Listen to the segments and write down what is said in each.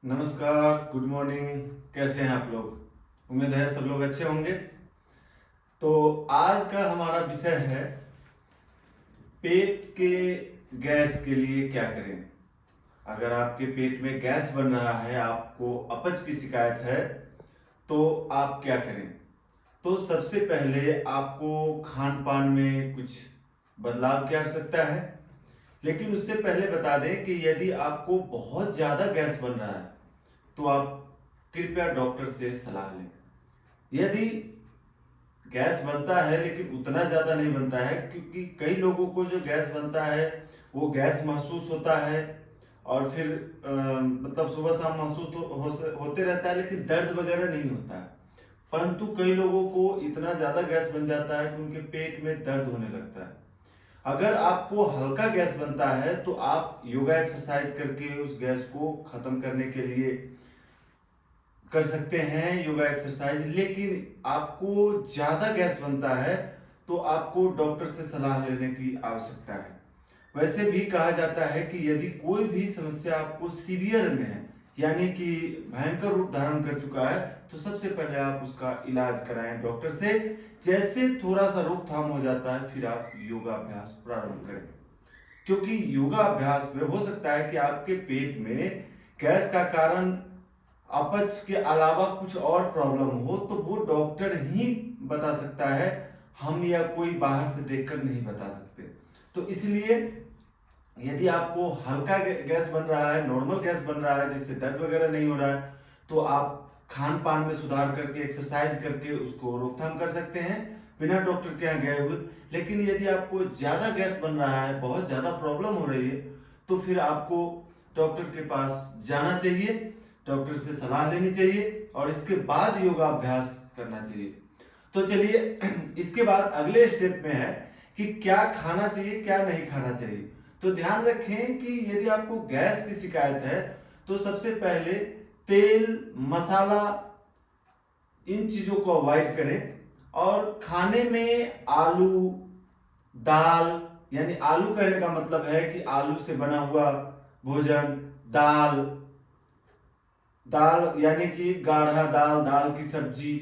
नमस्कार, good morning. कैसे हैं आप लोग? उम्मीद है सब लोग अच्छे होंगे। तो आज का हमारा विषय है पेट के गैस के लिए क्या करें। अगर आपके पेट में गैस बन रहा है, आपको अपच की शिकायत है, तो आप क्या करें। तो सबसे पहले आपको खान पान में कुछ बदलाव की आवश्यकता है। लेकिन उससे पहले बता दें कि यदि आपको बहुत ज़्यादा गैस बन रहा है तो आप कृपया डॉक्टर से सलाह लें। यदि गैस बनता है लेकिन उतना ज़्यादा नहीं बनता है, क्योंकि कई लोगों को जो गैस बनता है वो गैस महसूस होता है और फिर मतलब सुबह शाम महसूस होते रहता है, लेकिन दर्द वगैरह नहीं होता है। परंतु कई लोगों को इतना ज़्यादा गैस बन जाता है कि उनके पेट में दर्द होने लगता है। अगर आपको हल्का गैस बनता है तो आप योगा एक्सरसाइज करके उस गैस को खत्म करने के लिए कर सकते हैं योगा एक्सरसाइज। लेकिन आपको ज़्यादा गैस बनता है तो आपको डॉक्टर से सलाह लेने की आवश्यकता है। वैसे भी कहा जाता है कि यदि कोई भी समस्या आपको सीवियर में है, यानी कि भयंकर रूप धारण कर चुका है, तो सबसे पहले आप उसका इलाज कराएं डॉक्टर से। जैसे थोड़ा सा रोकथाम हो जाता है फिर आप योगा अभ्यास प्रारंभ करें, क्योंकि योगा अभ्यास में हो सकता है कि आपके पेट में गैस का कारण अपच के अलावा कुछ और प्रॉब्लम हो, तो वो डॉक्टर ही बता सकता है, हम या कोई बाहर से देखकर नहीं बता सकते। तो इसलिए यदि आपको हल्का गैस बन रहा है, नॉर्मल गैस बन रहा है जिससे दर्द वगैरह नहीं हो रहा है, तो आप खान पान में सुधार करके एक्सरसाइज करके उसको रोकथाम कर सकते हैं बिना डॉक्टर के यहाँ गए हुए। लेकिन यदि आपको ज़्यादा गैस बन रहा है, बहुत ज़्यादा प्रॉब्लम हो रही है, तो फिर आपको डॉक्टर के पास जाना चाहिए, डॉक्टर से सलाह लेनी चाहिए और इसके बाद योगा अभ्यास करना चाहिए। तो चलिए इसके बाद अगले स्टेप में है कि क्या खाना चाहिए क्या नहीं खाना चाहिए। तो ध्यान रखें कि यदि आपको गैस की शिकायत है तो सबसे पहले तेल, मसाला, इन चीजों को अवॉइड करें। और खाने में आलू, दाल, यानी आलू कहने का मतलब है कि आलू से बना हुआ भोजन, दाल, दाल यानी कि गाढ़ा दाल, दाल की सब्जी,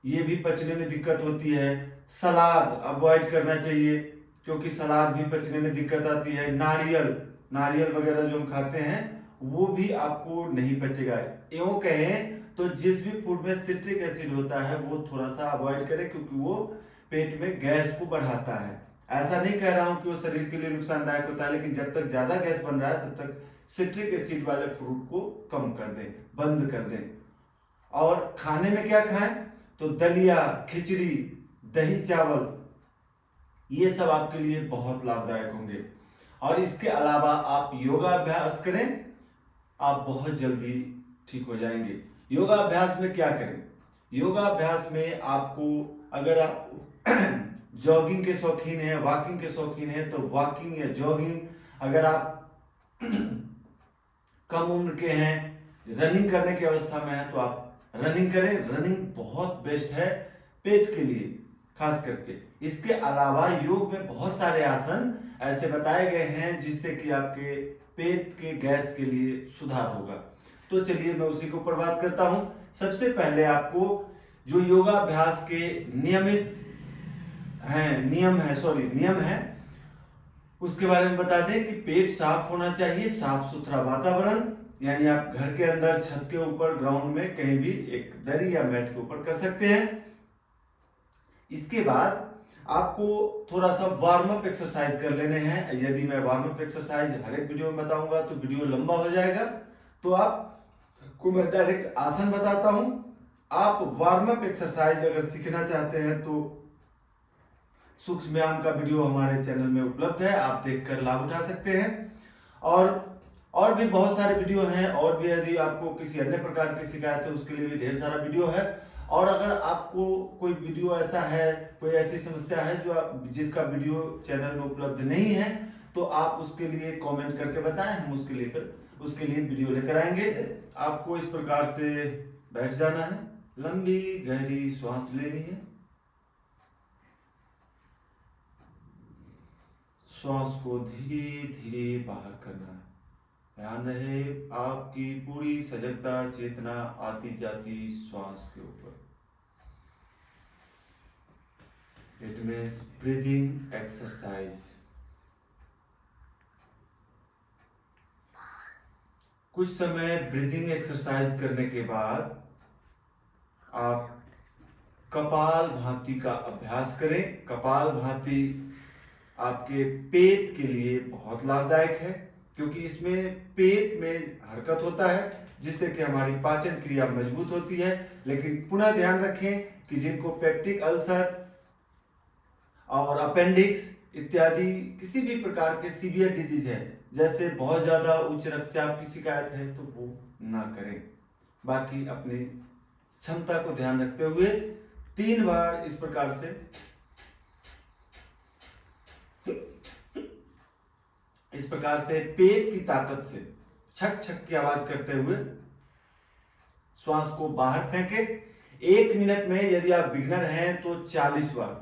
ये भी पचने में दिक्कत होती है। सलाद अवॉइड करना चाहिए क्योंकि सलाद भी पचने में दिक्कत आती है। नारियल, नारियल वगैरह जो हम खाते हैं वो भी आपको नहीं पचेगा। यूं कहें तो जिस भी फूड में सिट्रिक एसिड होता है वो थोड़ा सा अवॉइड करें, क्योंकि वो पेट में गैस को बढ़ाता है। ऐसा नहीं कह रहा हूं कि वो शरीर के लिए नुकसानदायक होता है, लेकिन जब तक ज्यादा गैस बन रहा है तब तक सिट्रिक एसिड वाले फ्रूट को कम कर दें, बंद कर दें। और खाने में क्या खाएं? तो दलिया, खिचड़ी, दही चावल, ये सब आपके लिए बहुत लाभदायक होंगे। और इसके अलावा आप योगा अभ्यास करें, आप बहुत जल्दी ठीक हो जाएंगे। योगा अभ्यास में क्या करें? योगा अभ्यास में आपको, अगर आप जॉगिंग के शौकीन हैं, वॉकिंग के शौकीन हैं, तो वॉकिंग या जॉगिंग। अगर आप कम उम्र के हैं, रनिंग करने की अवस्था में है, तो आप रनिंग करें। रनिंग बहुत बेस्ट है पेट के लिए खास करके। इसके अलावा योग में बहुत सारे आसन ऐसे बताए गए हैं जिससे कि आपके पेट के गैस के लिए सुधार होगा। तो चलिए मैं उसी के ऊपर बात करता हूं। सबसे पहले आपको जो योगा अभ्यास के नियमित नियम है उसके बारे में बता दें कि पेट साफ होना चाहिए, साफ सुथरा वातावरण, यानी आप घर के अंदर, छत के ऊपर, ग्राउंड में कहीं भी एक दरी या मैट के ऊपर कर सकते हैं। इसके बाद आपको थोड़ा सा वार्म अप एक्सरसाइज कर लेने हैं। यदि मैं वार्म अप एक्सरसाइज हर एक वीडियो में बताऊंगा तो वीडियो लंबा हो जाएगा, तो आपको मैं डायरेक्ट आसन बताता हूं। आप वार्म अप एक्सरसाइज अगर सीखना चाहते हैं तो सूक्ष्म व्यायाम का वीडियो हमारे चैनल में उपलब्ध है, आप देखकर लाभ उठा सकते हैं। और भी बहुत सारे वीडियो हैं, और भी यदि आपको किसी अन्य प्रकार की शिकायत है उसके लिए भी ढेर सारा वीडियो है। और अगर आपको कोई वीडियो ऐसा है, कोई ऐसी समस्या है जो जिसका वीडियो चैनल में उपलब्ध नहीं है, तो आप उसके लिए कमेंट करके बताएं, हम उसके लिए वीडियो लेकर आएंगे। आपको इस प्रकार से बैठ जाना है, लंबी गहरी श्वास लेनी है, श्वास को धीरे धीरे बाहर करना है। ध्यान रहे आपकी पूरी सजगता चेतना आती जाती श्वास के ऊपर। It means breathing exercise. कुछ समय ब्रीदिंग एक्सरसाइज करने के बाद आप कपाल भाती का अभ्यास करें। कपाल भाती आपके पेट के लिए बहुत लाभदायक है, क्योंकि इसमें पेट में हरकत होता है जिससे कि हमारी पाचन क्रिया मजबूत होती है। लेकिन पुनः ध्यान रखें कि जिनको पेप्टिक अल्सर और अपेंडिक्स इत्यादि किसी भी प्रकार के सीवियर डिजीज है, जैसे बहुत ज्यादा उच्च रक्तचाप की शिकायत है, तो वो ना करें। बाकी अपनी क्षमता को ध्यान रखते हुए 3 बार इस प्रकार से पेट की ताकत से छक छक की आवाज करते हुए श्वास को बाहर फेंके। 1 मिनट में यदि आप बिगनर हैं तो 40 बार,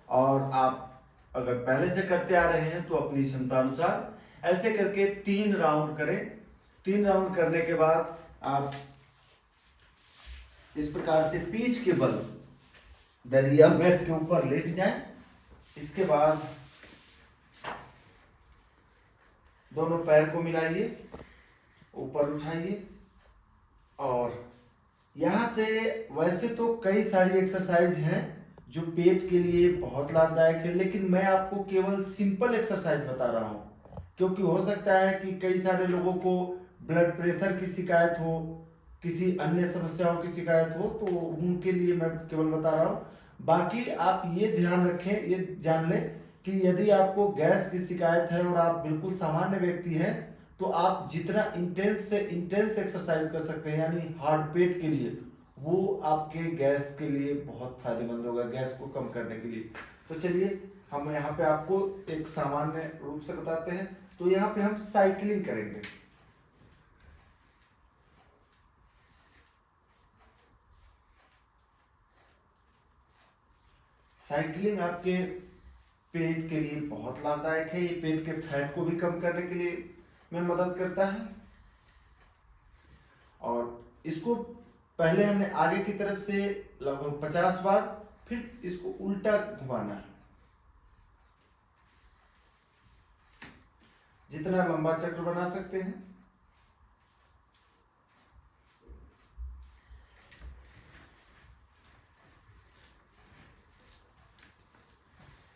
और आप अगर पहले से करते आ रहे हैं तो अपनी क्षमता अनुसार ऐसे करके 3 राउंड करें। 3 राउंड करने के बाद आप इस प्रकार से पीठ के बल दरिया मैट के ऊपर लेट जाएं। इसके बाद दोनों पैर को मिलाइए, ऊपर उठाइए, और यहां से वैसे तो कई सारी एक्सरसाइज हैं जो पेट के लिए बहुत लाभदायक है, लेकिन मैं आपको केवल सिंपल एक्सरसाइज बता रहा हूं, क्योंकि हो सकता है कि कई सारे लोगों को ब्लड प्रेशर की शिकायत हो, किसी अन्य समस्याओं की शिकायत हो, तो उनके लिए मैं केवल बता रहा हूं। बाकी आप ये ध्यान रखें, ये जान लें कि यदि आपको गैस की शिकायत है और आप बिल्कुल सामान्य व्यक्ति हैं, तो आप जितना इंटेंस से इंटेंस एक्सरसाइज कर सकते हैं, यानी हार्ड पेट के लिए, वो आपके गैस के लिए बहुत फायदेमंद होगा, गैस को कम करने के लिए। तो चलिए हम यहाँ पे आपको एक सामान्य रूप से बताते हैं। तो यहाँ पे हम साइकिलिंग करेंगे। साइकिलिंग आपके पेट के लिए बहुत लाभदायक है। ये पेट के फैट को भी कम करने के लिए में मदद करता है। और इसको पहले हमने आगे की तरफ से लगभग 50 बार, फिर इसको उल्टा घुमाना है। जितना लंबा चक्र बना सकते हैं।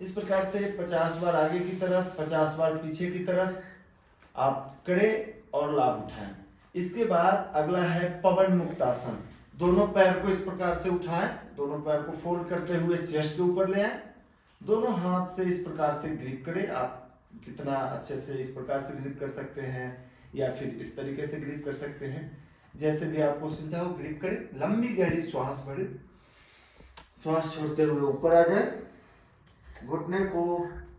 इस प्रकार से 50 बार आगे की तरफ, 50 बार पीछे की तरफ आप करें और लाभ उठाएं। इसके बाद अगला है पवन मुक्तासन। दोनों पैर को इस प्रकार से उठाएं, दोनों पैर को फोल्ड करते हुए चेस्ट के ऊपर ले आएं, दोनों हाथ से इस प्रकार से ग्रिप करें। आप जितना अच्छे से इस प्रकार से ग्रिप कर सकते हैं, या फिर इस तरीके से ग्रिप कर सकते हैं, जैसे भी आपको सुविधा हो ग्रिप करें। लंबी गहरी श्वास भरें, श्वास छोड़ते हुए ऊपर आ जाए, घुटने को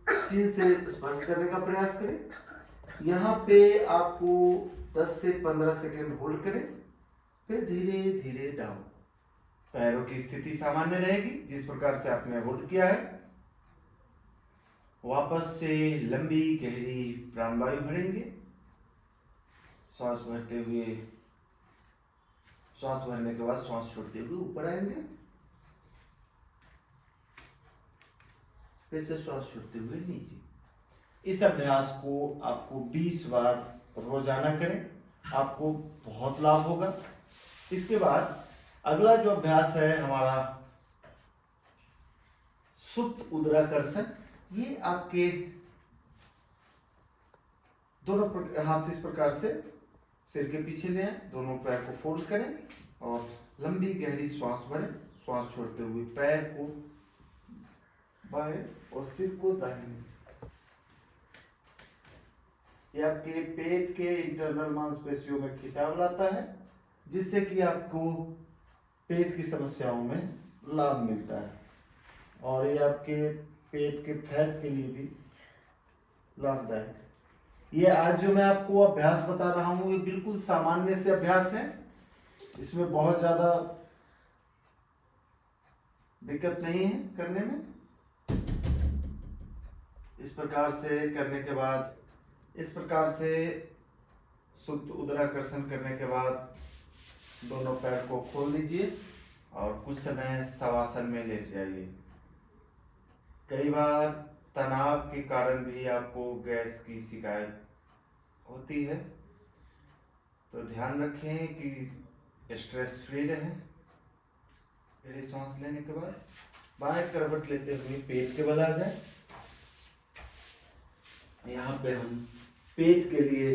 चीन से स्पर्श करने का प्रयास करें। यहाँ पे आपको 10 से 15 सेकेंड होल्ड करें, फिर धीरे धीरे डाउन। पैरों की स्थिति सामान्य रहेगी जिस प्रकार से आपने होल्ड किया है। वापस से लंबी गहरी प्राणवायु भरेंगे। श्वास भरते हुए, श्वास भरने के बाद श्वास छोड़ते हुए ऊपर आएंगे, फिर से श्वास छोड़ते हुए नीचे। इस अभ्यास को आपको 20 बार रोजाना करें, आपको बहुत लाभ होगा। इसके बाद अगला जो अभ्यास है हमारा सुप्त उदराकर्षण। ये आपके दोनों हाथ इस प्रकार से सिर के पीछे ले आए, दोनों पैर को फोल्ड करें और लंबी गहरी श्वास भरें। श्वास छोड़ते हुए पैर को बाएं और सिर को दाहिने। ये आपके पेट के इंटरनल मांसपेशियों में खिंचाव लाता है, जिससे कि आपको पेट की समस्याओं में लाभ मिलता है, और ये आपके पेट के फैट के लिए भी लाभदायक। ये आज जो मैं आपको अभ्यास बता रहा हूँ, ये बिल्कुल सामान्य से अभ्यास है, इसमें बहुत ज्यादा दिक्कत नहीं है करने में। इस प्रकार से करने के बाद इस प्रकार से शुद्ध उदराकर्षण करने के बाद दोनों पैर को खोल दीजिए और कुछ समय शवासन में लेट जाइए। कई बार तनाव के कारण भी आपको गैस की शिकायत होती है, तो ध्यान रखें कि स्ट्रेस फ्री रहें। गहरी सांस लेने के बाद बाएं करवट लेते हुए पेट के बल आ जाए। यहाँ पे हम पेट के लिए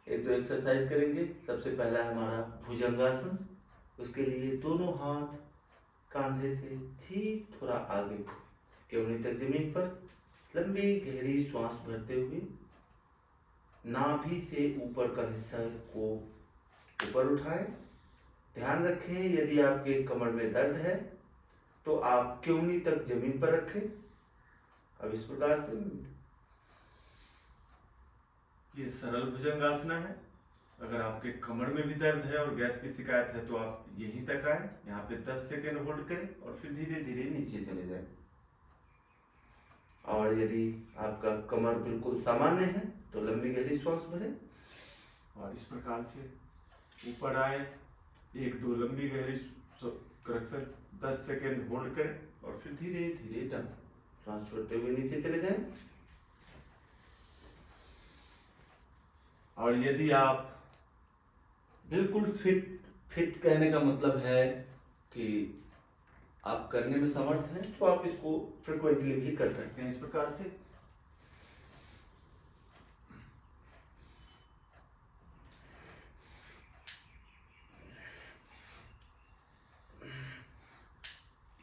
एक दो एक्सरसाइज करेंगे। सबसे पहला हमारा भुजंगासन। उसके लिए दोनों हाथ कंधे से ठीक थोड़ा आगे, केवनी तक जमीन पर लंबी गहरी श्वास भरते हुए नाभि से ऊपर का हिस्सा को ऊपर उठाएं। ध्यान रखें यदि आपके कमर में दर्द है तो आप केवनी तक जमीन पर रखें। अब इस प्रकार से ये सरल भुजंगासना है। अगर आपके कमर में भी दर्द है और गैस की शिकायत है तो आप यहीं तक आए, यहाँ पे 10 सेकेंड होल्ड करें और फिर धीरे धीरे नीचे चले जाएं। और यदि आपका कमर बिल्कुल सामान्य है तो लंबी गहरी श्वास भरें और इस प्रकार से ऊपर आए। एक दो लंबी गहरी 10 सेकेंड होल्ड करें और फिर धीरे धीरे श्वास छोड़ते हुए नीचे चले जाएं। और यदि आप बिल्कुल फिट कहने का मतलब है कि आप करने में समर्थ हैं, तो आप इसको फ्रिक्वेंटली भी कर सकते हैं इस प्रकार से।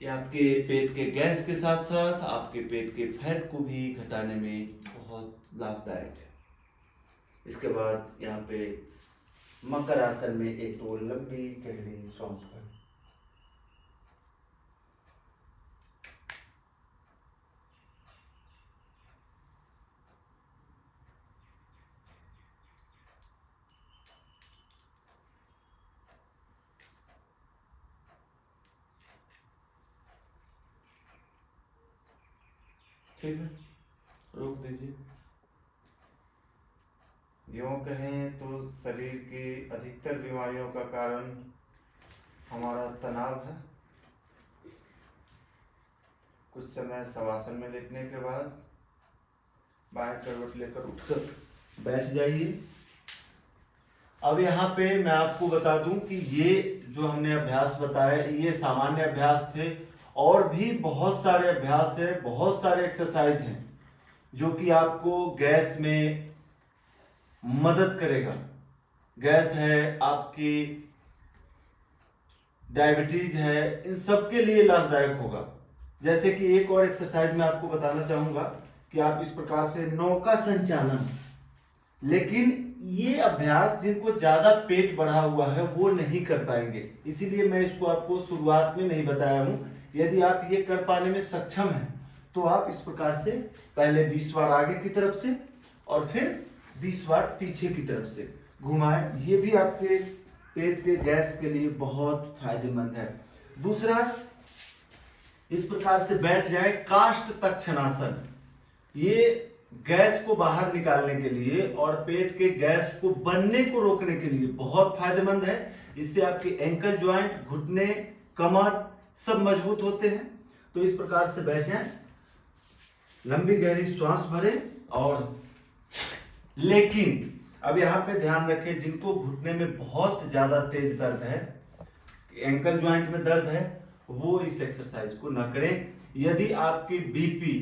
ये आपके पेट के गैस के साथ साथ आपके पेट के फैट को भी घटाने में बहुत लाभदायक है। इसके बाद यहाँ पे मकर आसन में एक दो लंबी गहरी सांस भरें। ठीक है, रोक दीजिए। यूँ कहें तो शरीर की अधिकतर बीमारियों का कारण हमारा तनाव है। कुछ समय शवासन में लेटने के बाद बाएं करवट लेकर उठकर बैठ जाइए। अब यहाँ पे मैं आपको बता दूं कि ये जो हमने अभ्यास बताए ये सामान्य अभ्यास थे, और भी बहुत सारे अभ्यास है, बहुत सारे एक्सरसाइज हैं जो कि आपको गैस में मदद करेगा। गैस है, आपकी डायबिटीज है, इन सब के लिए लाभदायक होगा। जैसे कि एक और एक्सरसाइज मैं आपको बताना चाहूंगा कि आप इस प्रकार से नौका संचालन, लेकिन ये अभ्यास जिनको ज्यादा पेट बढ़ा हुआ है वो नहीं कर पाएंगे, इसीलिए मैं इसको आपको शुरुआत में नहीं बताया हूं। यदि आप ये कर पाने में सक्षम हैं तो आप इस प्रकार से पहले 20 बार आगे की तरफ से और फिर 20 बार पीछे की तरफ से घुमाएं। ये भी आपके पेट के गैस के लिए बहुत फायदेमंद है। दूसरा, इस प्रकार से बैठ जाए काष्ठ तक्षणासन। ये गैस को बाहर निकालने के लिए और पेट के गैस को बनने को रोकने के लिए बहुत फायदेमंद है। इससे आपके एंकल ज्वाइंट, घुटने, कमर सब मजबूत होते हैं। तो इस प्रकार से बैठ जाएं, लंबी गहरी श्वास भरें। और लेकिन अब यहाँ पे ध्यान रखें, जिनको घुटने में बहुत ज्यादा तेज दर्द है, एंकल ज्वाइंट में दर्द है, वो इस एक्सरसाइज को ना करें। यदि आपकी बीपी,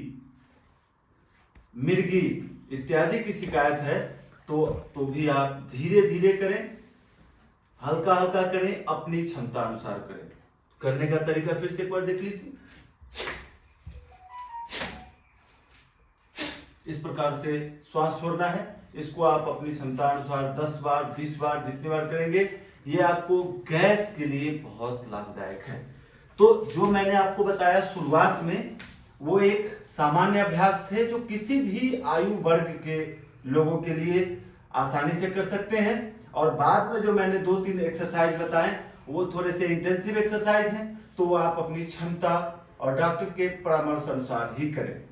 मिर्गी इत्यादि की शिकायत है तो भी आप धीरे धीरे करें, हल्का हल्का करें, अपनी क्षमता अनुसार करें। करने का तरीका फिर से एक बार देख लीजिए। इस प्रकार से श्वास छोड़ना है। इसको आप अपनी क्षमता अनुसार 10 बार, 20 बार, जितनी बार करेंगे ये आपको गैस के लिए बहुत लाभदायक है। तो जो मैंने आपको बताया शुरुआत में, वो एक सामान्य अभ्यास थे जो किसी भी आयु वर्ग के लोगों के लिए आसानी से कर सकते हैं। और बाद में जो मैंने 2-3 एक्सरसाइज बताए वो थोड़े से इंटेंसिव एक्सरसाइज हैं, तो वो आप अपनी क्षमता और डॉक्टर के परामर्श अनुसार ही करें।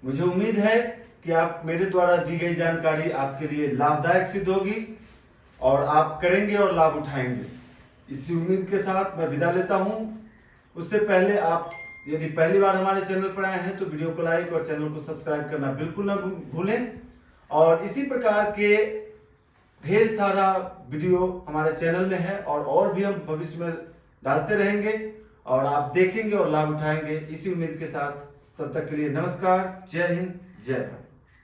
मुझे उम्मीद है कि आप मेरे द्वारा दी गई जानकारी आपके लिए लाभदायक सिद्ध होगी और आप करेंगे और लाभ उठाएंगे। इसी उम्मीद के साथ मैं विदा लेता हूं। उससे पहले आप यदि पहली बार हमारे चैनल पर आए हैं तो वीडियो को लाइक और चैनल को सब्सक्राइब करना बिल्कुल ना भूलें। और इसी प्रकार के ढेर सारा वीडियो हमारे चैनल में है और भी हम भविष्य में डालते रहेंगे और आप देखेंगे और लाभ उठाएंगे। इसी उम्मीद के साथ तब तक के लिए नमस्कार, जय हिंद, जय भारत।